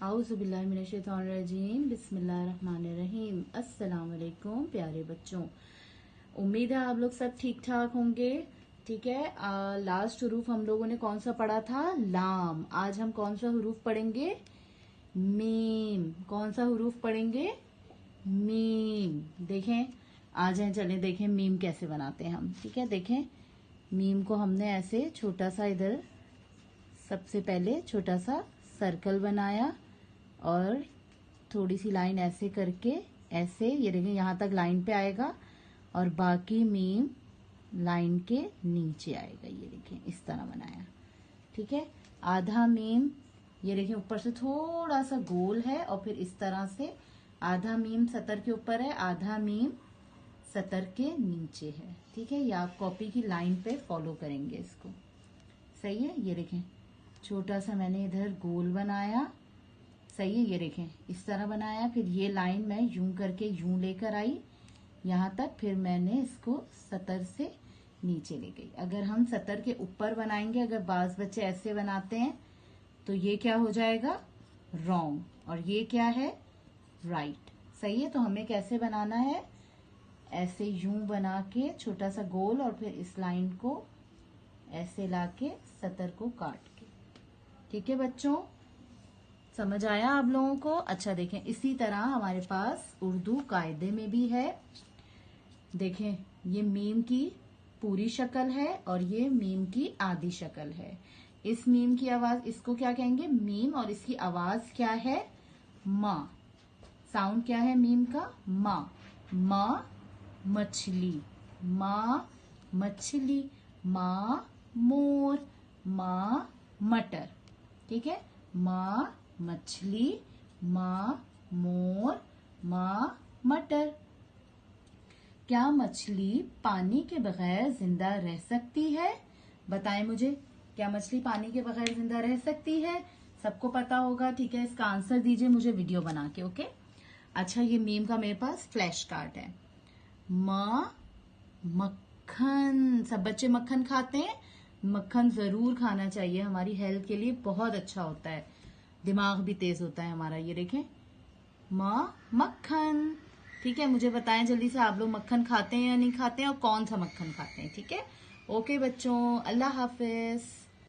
आऊज़ुबिल्लाहिमिनश्शैतानिर्रजीम बिस्मिल्लाहिर्रहमानिर्रहीम। अस्सलाम वालेकुम प्यारे बच्चों, उम्मीद है आप लोग सब ठीक ठाक होंगे। ठीक है, लास्ट हरूफ हम लोगों ने कौन सा पढ़ा था? लाम। आज हम कौन सा हरूफ पढ़ेंगे? मीम। कौन सा हरूफ पढ़ेंगे? मीम। देखें, आ जाए, चलें देखें मीम कैसे बनाते हैं हम। ठीक है, देखें मीम को हमने ऐसे छोटा सा इधर सबसे पहले छोटा सा सर्कल बनाया और थोड़ी सी लाइन ऐसे करके ऐसे, ये देखिए यहाँ तक लाइन पे आएगा और बाकी मीम लाइन के नीचे आएगा। ये देखिए इस तरह बनाया। ठीक है, आधा मीम ये देखिए ऊपर से थोड़ा सा गोल है और फिर इस तरह से आधा मीम सतर के ऊपर है, आधा मीम सतर के नीचे है। ठीक है, ये आप कॉपी की लाइन पे फॉलो करेंगे इसको। सही है, ये देखें छोटा सा मैंने इधर गोल बनाया। सही है, ये देखें इस तरह बनाया। फिर ये लाइन मैं यूं करके यूं लेकर आई यहाँ तक, फिर मैंने इसको सतर से नीचे ले गई। अगर हम सतर के ऊपर बनाएंगे, अगर बाज बच्चे ऐसे बनाते हैं तो ये क्या हो जाएगा? रॉन्ग। और ये क्या है? राइट। सही है, तो हमें कैसे बनाना है? ऐसे यूं बना के छोटा सा गोल और फिर इस लाइन को ऐसे लाके सतर को काट के। ठीक है बच्चों, समझ आया आप लोगों को? अच्छा देखें, इसी तरह हमारे पास उर्दू कायदे में भी है। देखें ये मीम की पूरी शक्ल है और ये मीम की आधी शक्ल है। इस मीम की आवाज, इसको क्या कहेंगे? मीम। और इसकी आवाज क्या है? माँ। साउंड क्या है मीम का? माँ। माँ मछली, माँ मछली, माँ मोर, माँ मटर। ठीक है, माँ मछली, माँ मोर, माँ मटर। क्या मछली पानी के बगैर जिंदा रह सकती है? बताएं मुझे, क्या मछली पानी के बगैर जिंदा रह सकती है? सबको पता होगा। ठीक है, इसका आंसर दीजिए मुझे वीडियो बना के। ओके, अच्छा ये मीम का मेरे पास फ्लैश कार्ड है। माँ मक्खन। सब बच्चे मक्खन खाते हैं? मक्खन जरूर खाना चाहिए, हमारी हेल्थ के लिए बहुत अच्छा होता है, दिमाग भी तेज होता है हमारा। ये देखें माँ मक्खन। ठीक है, मुझे बताएं जल्दी से आप लोग मक्खन खाते हैं या नहीं खाते हैं और कौन सा मक्खन खाते हैं। ठीक है, ओके बच्चों, अल्लाह हाफिज।